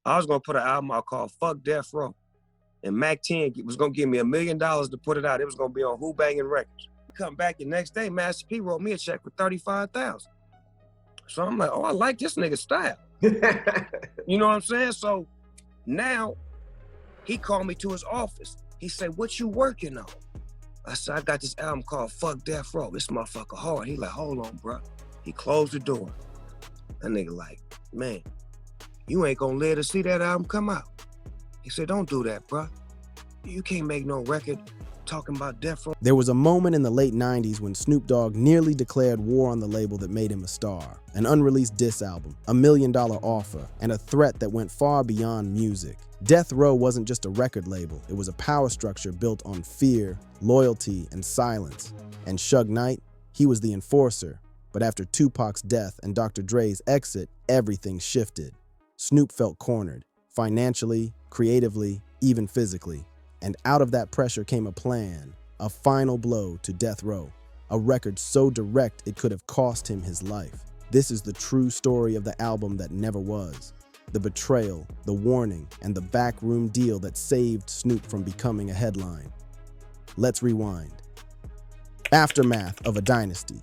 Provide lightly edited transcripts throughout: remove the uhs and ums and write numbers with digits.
I was gonna put an album out called Fuck Death Row. And Mac 10 was gonna give me $1 million to put it out. It was gonna be on Who Banging Records. Come back the next day, Master P wrote me a check for $35,000. So I'm like, oh, I like this nigga's style. You know what I'm saying? So now he called me to his office. He said, what you working on? I said, I got this album called Fuck Death Row. This motherfucker hard. He like, hold on, bro. He closed the door. That nigga like, man, you ain't gonna live to see that album come out. He said, don't do that, bro. You can't make no record talking about Death Row. There was a moment in the late 90s when Snoop Dogg nearly declared war on the label that made him a star. An unreleased diss album, $1 million offer, and a threat that went far beyond music. Death Row wasn't just a record label, it was a power structure built on fear, loyalty, and silence. And Suge Knight, he was the enforcer. But after Tupac's death and Dr. Dre's exit, everything shifted. Snoop felt cornered, financially, creatively, even physically. And out of that pressure came a plan, a final blow to Death Row, a record so direct it could have cost him his life. This is the true story of the album that never was. The betrayal, the warning, and the backroom deal that saved Snoop from becoming a headline. Let's rewind. Aftermath of a dynasty.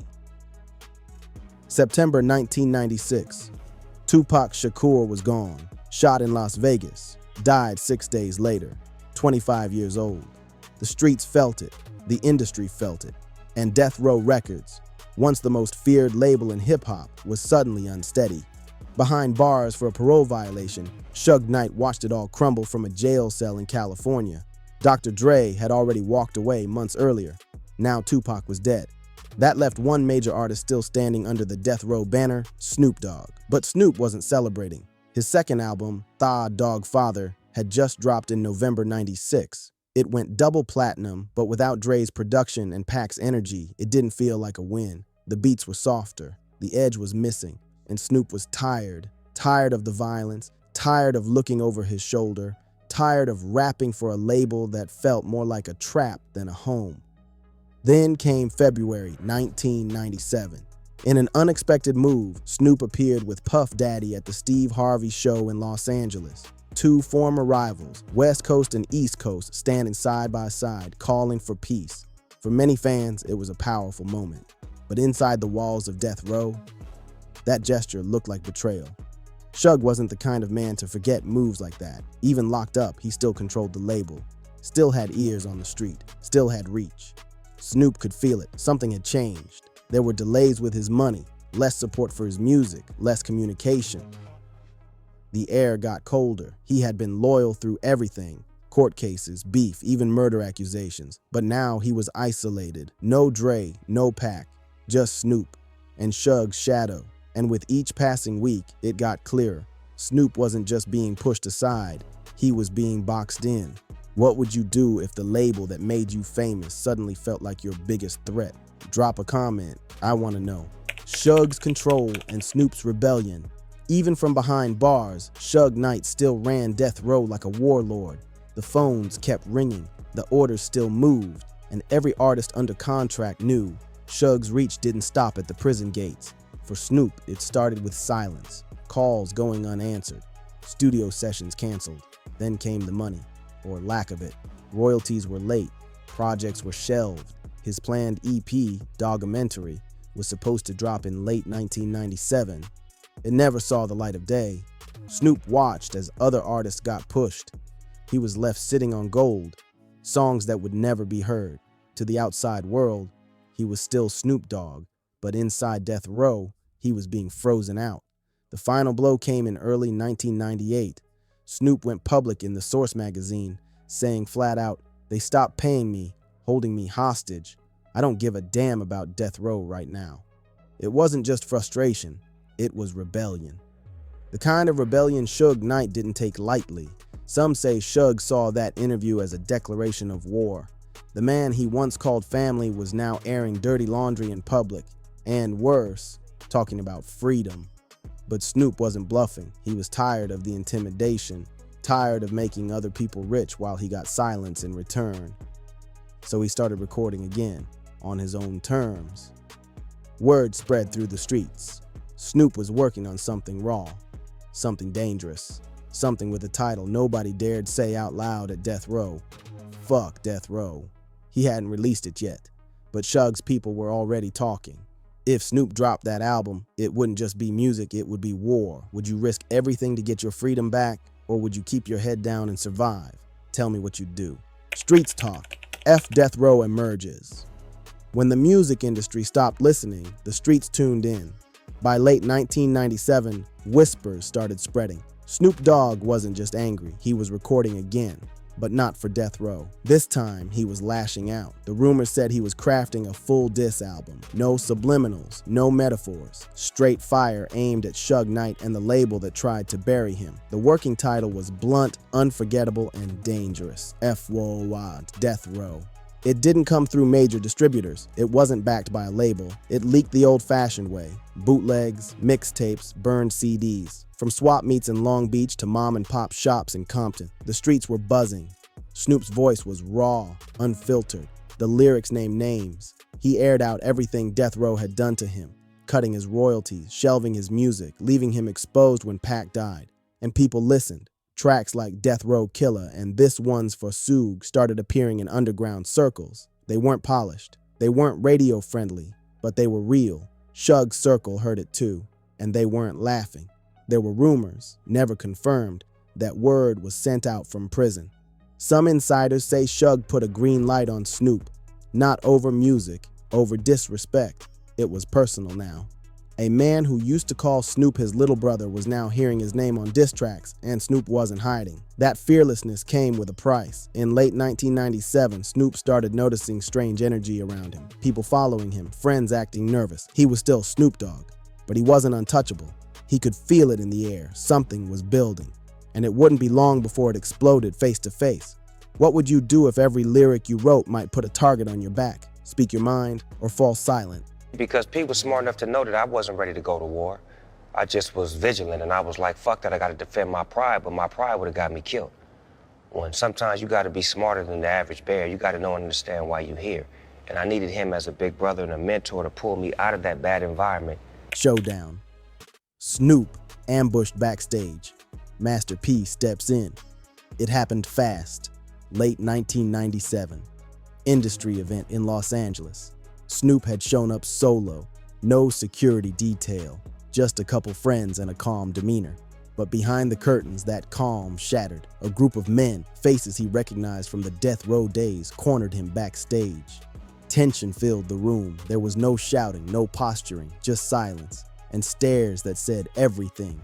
September 1996. Tupac Shakur was gone, shot in Las Vegas, died 6 days later. 25 years old. The streets felt it, the industry felt it, and Death Row Records, once the most feared label in hip-hop, was suddenly unsteady. Behind bars for a parole violation, Suge Knight watched it all crumble from a jail cell in California. Dr. Dre had already walked away months earlier. Now Tupac was dead. That left one major artist still standing under the Death Row banner, Snoop Dogg. But Snoop wasn't celebrating. His second album, Tha Dog Father, had just dropped in November '96. It went double platinum, but without Dre's production and Pac's energy, it didn't feel like a win. The beats were softer, the edge was missing, and Snoop was tired of the violence, tired of looking over his shoulder, tired of rapping for a label that felt more like a trap than a home. Then came February 1997. In an unexpected move, Snoop appeared with Puff Daddy at the Steve Harvey Show in Los Angeles. Two former rivals, West Coast and East Coast, standing side by side, calling for peace. For many fans, it was a powerful moment. But inside the walls of Death Row, that gesture looked like betrayal. Suge wasn't the kind of man to forget moves like that. Even locked up, he still controlled the label, still had ears on the street, still had reach. Snoop could feel it. Something had changed. There were delays with his money, less support for his music, less communication. The air got colder. He had been loyal through everything. Court cases, beef, even murder accusations. But now he was isolated. No Dre, no Pac, just Snoop and Suge's shadow. And with each passing week, it got clearer. Snoop wasn't just being pushed aside. He was being boxed in. What would you do if the label that made you famous suddenly felt like your biggest threat? Drop a comment. I want to know. Suge's control and Snoop's rebellion. Even from behind bars, Suge Knight still ran Death Row like a warlord. The phones kept ringing, the orders still moved, and every artist under contract knew Suge's reach didn't stop at the prison gates. For Snoop, it started with silence, calls going unanswered, studio sessions canceled. Then came the money, or lack of it. Royalties were late, projects were shelved. His planned EP, Doggumentary, was supposed to drop in late 1997. It never saw the light of day. Snoop watched as other artists got pushed. He was left sitting on gold, songs that would never be heard. To the outside world, he was still Snoop Dogg, but inside Death Row, he was being frozen out. The final blow came in early 1998. Snoop went public in The Source magazine, saying flat out, "They stopped paying me, holding me hostage. I don't give a damn about Death Row right now." It wasn't just frustration. It was rebellion. The kind of rebellion Suge Knight didn't take lightly. Some say Suge saw that interview as a declaration of war. The man he once called family was now airing dirty laundry in public, and worse, talking about freedom. But Snoop wasn't bluffing. He was tired of the intimidation, tired of making other people rich while he got silence in return. So he started recording again, on his own terms. Word spread through the streets. Snoop was working on something raw, something dangerous. something with a title nobody dared say out loud at death row. Fuck death row. He hadn't released it yet, but Suge's people were already talking. If Snoop dropped that album, it wouldn't just be music, it would be war. Would you risk everything to get your freedom back, or would you keep your head down and survive? Tell me what you'd do. Streets talk. F Death Row emerges. When the music industry stopped listening, the streets tuned in. By late 1997, whispers started spreading. Snoop Dogg wasn't just angry, he was recording again. But not for Death Row. This time, he was lashing out. The rumors said he was crafting a full diss album. No subliminals, no metaphors. Straight fire aimed at Suge Knight and the label that tried to bury him. The working title was blunt, unforgettable, and dangerous. F.W.O. Death Row. It didn't come through major distributors. It wasn't backed by a label. It leaked the old-fashioned way. Bootlegs, mixtapes, burned CDs. From swap meets in Long Beach to mom-and-pop shops in Compton, the streets were buzzing. Snoop's voice was raw, unfiltered. The lyrics named names. He aired out everything Death Row had done to him, cutting his royalties, shelving his music, leaving him exposed when Pac died. And people listened. Tracks like Death Row Killer and This One's for Suge started appearing in underground circles. They weren't polished. They weren't radio-friendly, but they were real. Suge's circle heard it too, and they weren't laughing. There were rumors, never confirmed, that word was sent out from prison. Some insiders say Suge put a green light on Snoop. Not over music, over disrespect. It was personal now. A man who used to call Snoop his little brother was now hearing his name on diss tracks, and Snoop wasn't hiding. That fearlessness came with a price. In late 1997, Snoop started noticing strange energy around him. People following him, friends acting nervous. He was still Snoop Dogg, but he wasn't untouchable. He could feel it in the air. Something was building, and it wouldn't be long before it exploded face to face. What would you do if every lyric you wrote might put a target on your back? Speak your mind or fall silent? Because people smart enough to know that I wasn't ready to go to war. I just was vigilant, and I was like, fuck that, I gotta defend my pride, but my pride would've got me killed. When sometimes you gotta be smarter than the average bear, you gotta know and understand why you're here. And I needed him as a big brother and a mentor to pull me out of that bad environment. Showdown. Snoop ambushed backstage. Master P steps in. It happened fast. Late 1997. Industry event in Los Angeles. Snoop had shown up solo. No security detail. Just a couple friends and a calm demeanor. But behind the curtains, that calm shattered. A group of men, faces he recognized from the Death Row days, cornered him backstage. Tension filled the room. There was no shouting, no posturing, just silence. And stares that said everything.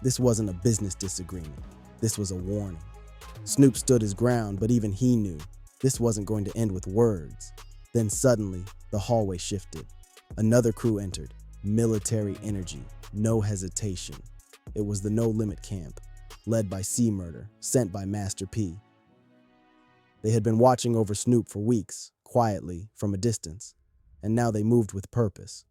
This wasn't a business disagreement. This was a warning. Snoop stood his ground, but even he knew this wasn't going to end with words. Then suddenly, the hallway shifted. Another crew entered. Military energy, no hesitation. It was the No Limit camp, led by C-Murder, sent by Master P. They had been watching over Snoop for weeks, quietly, from a distance, and now they moved with purpose.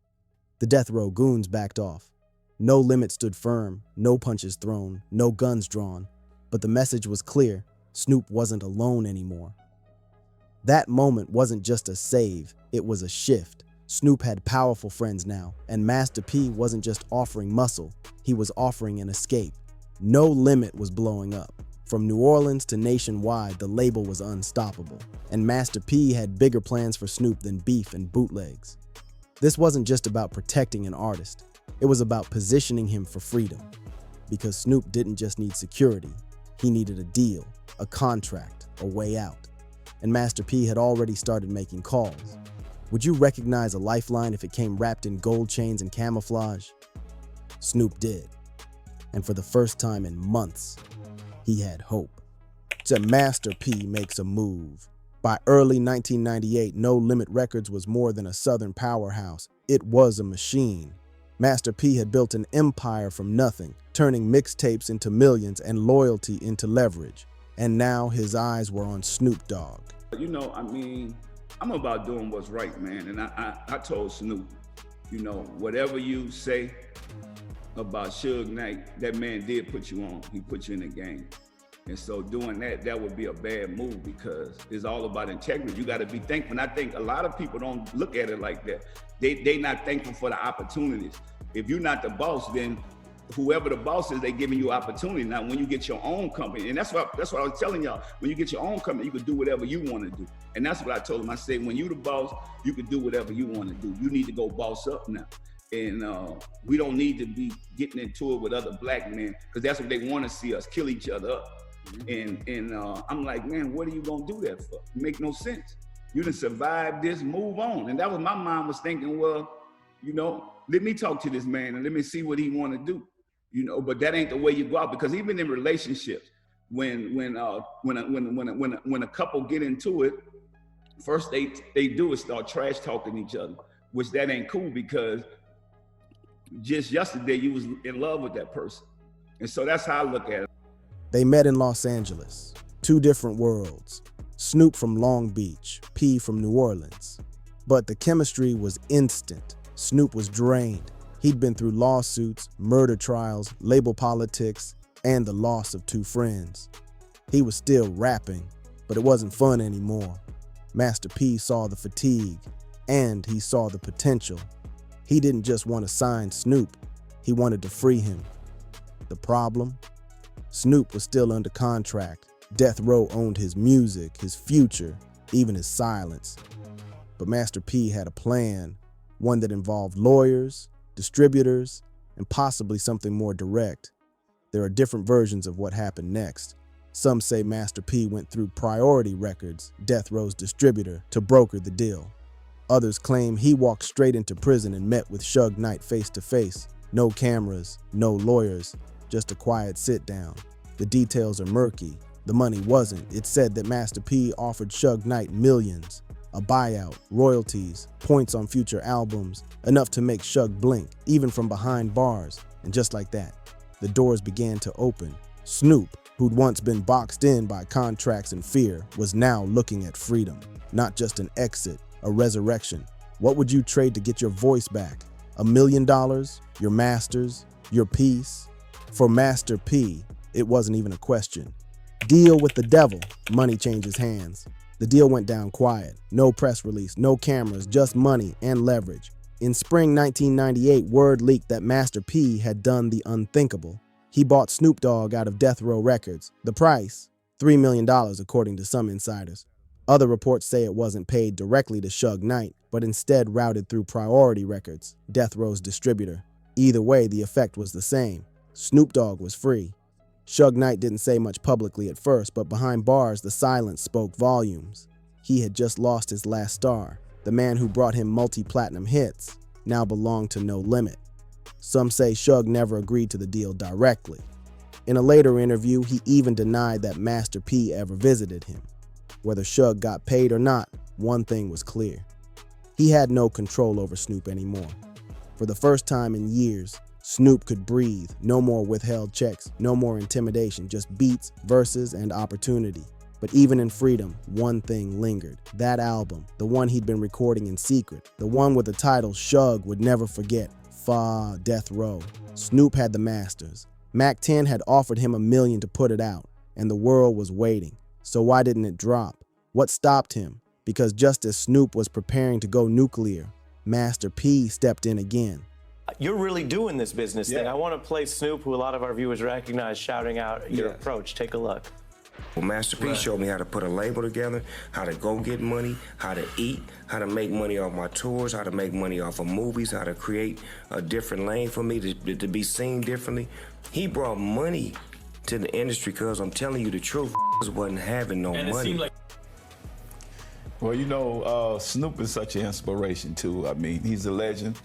The Death Row goons backed off. No Limit stood firm, no punches thrown, no guns drawn, but the message was clear. Snoop wasn't alone anymore. That moment wasn't just a save, it was a shift. Snoop had powerful friends now, and Master P wasn't just offering muscle, he was offering an escape. No Limit was blowing up. From New Orleans to nationwide, the label was unstoppable, and Master P had bigger plans for Snoop than beef and bootlegs. This wasn't just about protecting an artist, it was about positioning him for freedom. Because Snoop didn't just need security, he needed a deal, a contract, a way out. And Master P had already started making calls. Would you recognize a lifeline if it came wrapped in gold chains and camouflage? Snoop did. And for the first time in months, he had hope. So Master P makes a move. By early 1998, No Limit Records was more than a Southern powerhouse. It was a machine. Master P had built an empire from nothing, turning mixtapes into millions and loyalty into leverage. And now his eyes were on Snoop Dogg. You know, I mean, I'm about doing what's right, man. And I told Snoop, you know, whatever you say about Suge Knight, that man did put you on. He put you in the game. And so doing that would be a bad move because it's all about integrity. You got to be thankful. And I think a lot of people don't look at it like that. They not thankful for the opportunities. If you're not the boss, then whoever the boss is, they giving you opportunity. Now, when you get your own company, and that's what I was telling y'all, when you get your own company, you can do whatever you want to do. And that's what I told them. I said, when you the boss, you can do whatever you want to do. You need to go boss up now. And we don't need to be getting into it with other black men, because that's what they want to see us, kill each other up. And I'm like, man, what are you gonna do that for? It make no sense. You done survived this, move on. And that was my mind was thinking, well, you know, let me talk to this man and let me see what he want to do. You know, but that ain't the way you go out, because even in relationships, when a couple get into it, first they do is start trash talking each other, which that ain't cool, because just yesterday you was in love with that person. And so that's how I look at it. They met in Los Angeles, two different worlds. Snoop from Long Beach, P from New Orleans. But the chemistry was instant. Snoop was drained. He'd been through lawsuits, murder trials, label politics, and the loss of two friends. He was still rapping, but it wasn't fun anymore. Master P saw the fatigue, and he saw the potential. He didn't just want to sign Snoop, he wanted to free him. The problem? Snoop was still under contract. Death Row owned his music, his future, even his silence. But Master P had a plan, one that involved lawyers, distributors, and possibly something more direct. There are different versions of what happened next. Some say Master P went through Priority Records, Death Row's distributor, to broker the deal. Others claim he walked straight into prison and met with Suge Knight face to face. No cameras, no lawyers, just a quiet sit down. The details are murky. The money wasn't. It said that Master P offered Suge Knight millions, a buyout, royalties, points on future albums, enough to make Suge blink, even from behind bars. And just like that, the doors began to open. Snoop, who'd once been boxed in by contracts and fear, was now looking at freedom. Not just an exit, a resurrection. What would you trade to get your voice back? $1 million? Your masters? Your peace? For Master P, it wasn't even a question. Deal with the devil, money changes hands. The deal went down quiet. No press release, no cameras, just money and leverage. In spring 1998, word leaked that Master P had done the unthinkable. He bought Snoop Dogg out of Death Row Records. The price? $3 million, according to some insiders. Other reports say it wasn't paid directly to Suge Knight, but instead routed through Priority Records, Death Row's distributor. Either way, the effect was the same. Snoop Dogg was free. Suge Knight didn't say much publicly at first, but behind bars, the silence spoke volumes. He had just lost his last star. The man who brought him multi-platinum hits now belonged to No Limit. Some say Suge never agreed to the deal directly. In a later interview, he even denied that Master P ever visited him. Whether Suge got paid or not, one thing was clear. He had no control over Snoop anymore. For the first time in years, Snoop could breathe. No more withheld checks, no more intimidation, just beats, verses, and opportunity. But even in freedom, one thing lingered. That album, the one he'd been recording in secret, the one with the title Suge would never forget, Fa Death Row. Snoop had the masters. Mac 10 had offered him $1 million to put it out, and the world was waiting. So why didn't it drop? What stopped him? Because just as Snoop was preparing to go nuclear, Master P stepped in again. You're really doing this business thing. I want to play Snoop, who a lot of our viewers recognize, shouting out your approach. Take a look. Well, Master P showed me how to put a label together, how to go get money, how to eat, how to make money off my tours, how to make money off of movies, how to create a different lane for me to be seen differently. He brought money to the industry, because I'm telling you the truth, wasn't having no money. Well, you know, Snoop is such an inspiration, too. I mean, he's a legend.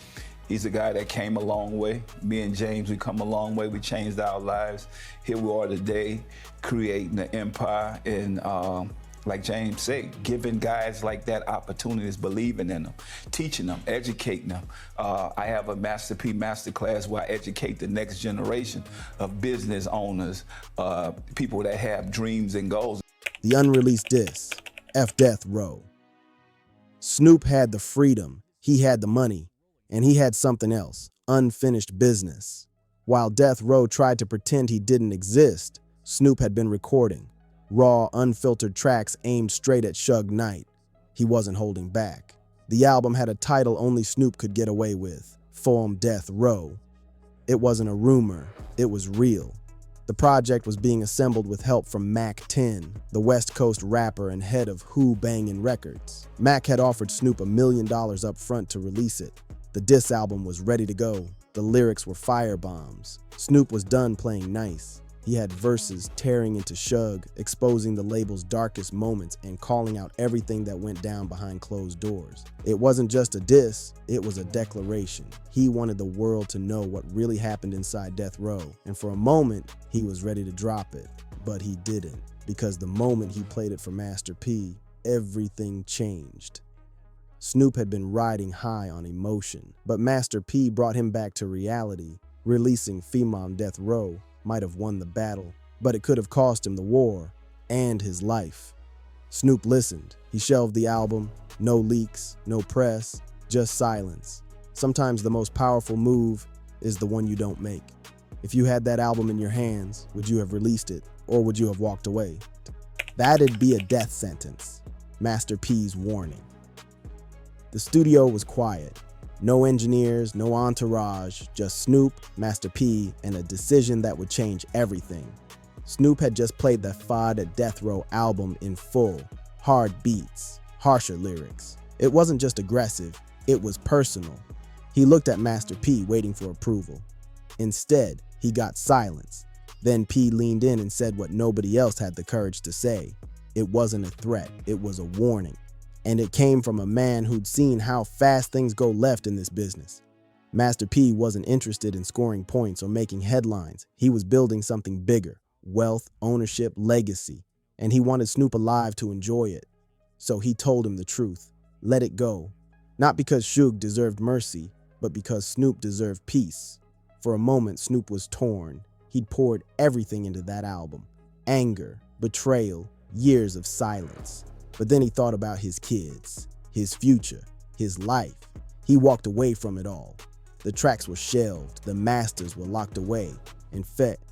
He's a guy that came a long way. Me and James, we come a long way. We changed our lives. Here we are today, creating an empire. And like James said, giving guys like that opportunities, believing in them, teaching them, educating them. I have a Master P Masterclass where I educate the next generation of business owners, people that have dreams and goals. The unreleased disc, F Death Row. Snoop had the freedom, he had the money, and he had something else, unfinished business. While Death Row tried to pretend he didn't exist, Snoop had been recording. Raw, unfiltered tracks aimed straight at Suge Knight. He wasn't holding back. The album had a title only Snoop could get away with, Form Death Row. It wasn't a rumor, it was real. The project was being assembled with help from Mac 10, the West Coast rapper and head of Who Bangin' Records. Mac had offered Snoop $1 million up front to release it. The diss album was ready to go. The lyrics were firebombs. Snoop was done playing nice. He had verses tearing into Suge, exposing the label's darkest moments and calling out everything that went down behind closed doors. It wasn't just a diss, it was a declaration. He wanted the world to know what really happened inside Death Row, and for a moment, he was ready to drop it. But he didn't, because the moment he played it for Master P, everything changed. Snoop had been riding high on emotion, but Master P brought him back to reality. Releasing Female Death Row might have won the battle, but it could have cost him the war and his life. Snoop listened. He shelved the album. No leaks, no press, just silence. Sometimes the most powerful move is the one you don't make. If you had that album in your hands, would you have released it, or would you have walked away? That'd be a death sentence. Master P's warning. The studio was quiet. No engineers, no entourage, just Snoop, Master P, and a decision that would change everything. Snoop had just played the FOD Death Row album in full. Hard beats, harsher lyrics. It wasn't just aggressive, it was personal. He looked at Master P, waiting for approval. Instead, he got silence. Then P leaned in and said what nobody else had the courage to say. It wasn't a threat, it was a warning. And it came from a man who'd seen how fast things go left in this business. Master P wasn't interested in scoring points or making headlines. He was building something bigger: wealth, ownership, legacy. And he wanted Snoop alive to enjoy it. So he told him the truth. Let it go. Not because Suge deserved mercy, but because Snoop deserved peace. For a moment, Snoop was torn. He'd poured everything into that album. Anger, betrayal, years of silence. But then he thought about his kids, his future, his life. He walked away from it all. The tracks were shelved, the masters were locked away. In fact,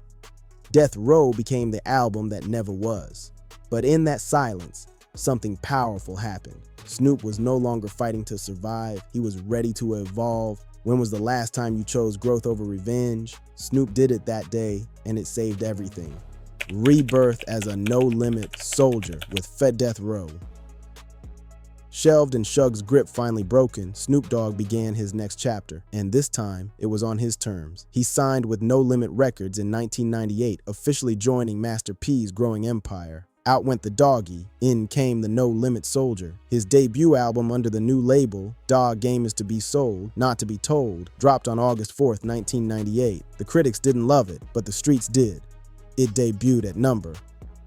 Death Row became the album that never was. But in that silence, something powerful happened. Snoop was no longer fighting to survive, he was ready to evolve. When was the last time you chose growth over revenge? Snoop did it that day, and it saved everything. Rebirth as a no-limit soldier with Fed Death Row. Shelved and Suge's grip finally broken, Snoop Dogg began his next chapter, and this time, it was on his terms. He signed with No Limit Records in 1998, officially joining Master P's growing empire. Out went the doggy, in came the No Limit Soldier. His debut album under the new label, Dog Game Is To Be Sold, Not To Be Told, dropped on August 4th, 1998. The critics didn't love it, but the streets did. It debuted at number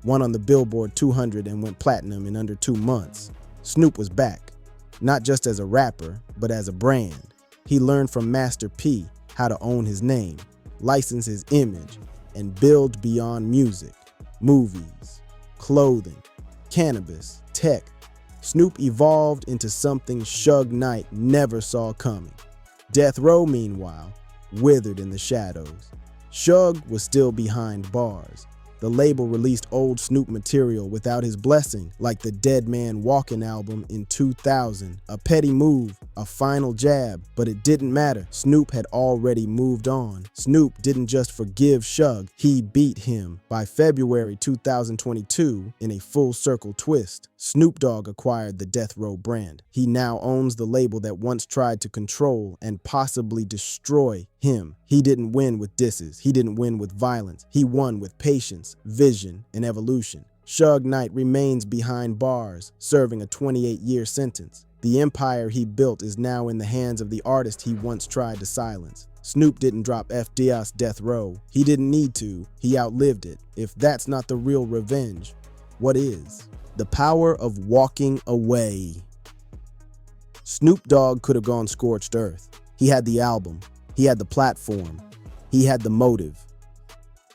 1 on the Billboard 200 and went platinum in under 2 months. Snoop was back, not just as a rapper, but as a brand. He learned from Master P how to own his name, license his image, and build beyond music, movies, clothing, cannabis, tech. Snoop evolved into something Suge Knight never saw coming. Death Row, meanwhile, withered in the shadows. Suge was still behind bars. The label released old Snoop material without his blessing, like the Dead Man Walkin' album in 2000. A petty move, a final jab, but it didn't matter. Snoop had already moved on. Snoop didn't just forgive Suge, he beat him. By February 2022, in a full circle twist, Snoop Dogg acquired the Death Row brand. He now owns the label that once tried to control and possibly destroy him. He didn't win with disses. He didn't win with violence. He won with patience, vision, and evolution. Suge Knight remains behind bars, serving a 28-year sentence. The empire he built is now in the hands of the artist he once tried to silence. Snoop didn't drop FDR's Death Row. He didn't need to. He outlived it. If that's not the real revenge, what is? The power of walking away. Snoop Dogg could have gone scorched earth. He had the album. He had the platform. He had the motive.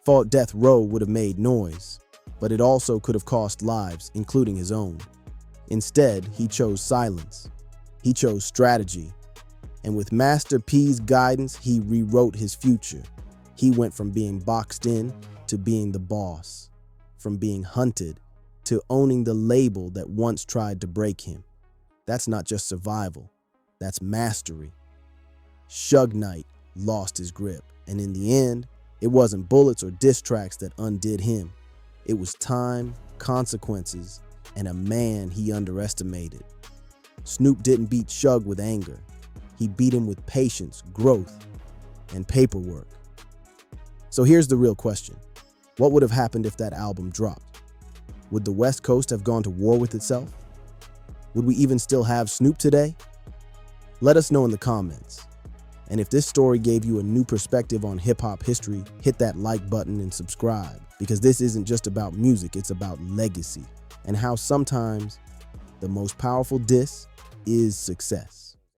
Fought Death Row would have made noise, but it also could have cost lives, including his own. Instead, he chose silence. He chose strategy. And with Master P's guidance, he rewrote his future. He went from being boxed in to being the boss, from being hunted to owning the label that once tried to break him. That's not just survival, that's mastery. Suge Knight, lost his grip. And in the end, it wasn't bullets or diss tracks that undid him. It was time, consequences, and a man he underestimated. Snoop didn't beat Suge with anger. He beat him with patience, growth, and paperwork. So here's the real question. What would have happened if that album dropped? Would the West Coast have gone to war with itself? Would we even still have Snoop today? Let us know in the comments. And if this story gave you a new perspective on hip-hop history, hit that like button and subscribe, because this isn't just about music, it's about legacy and how sometimes the most powerful diss is success.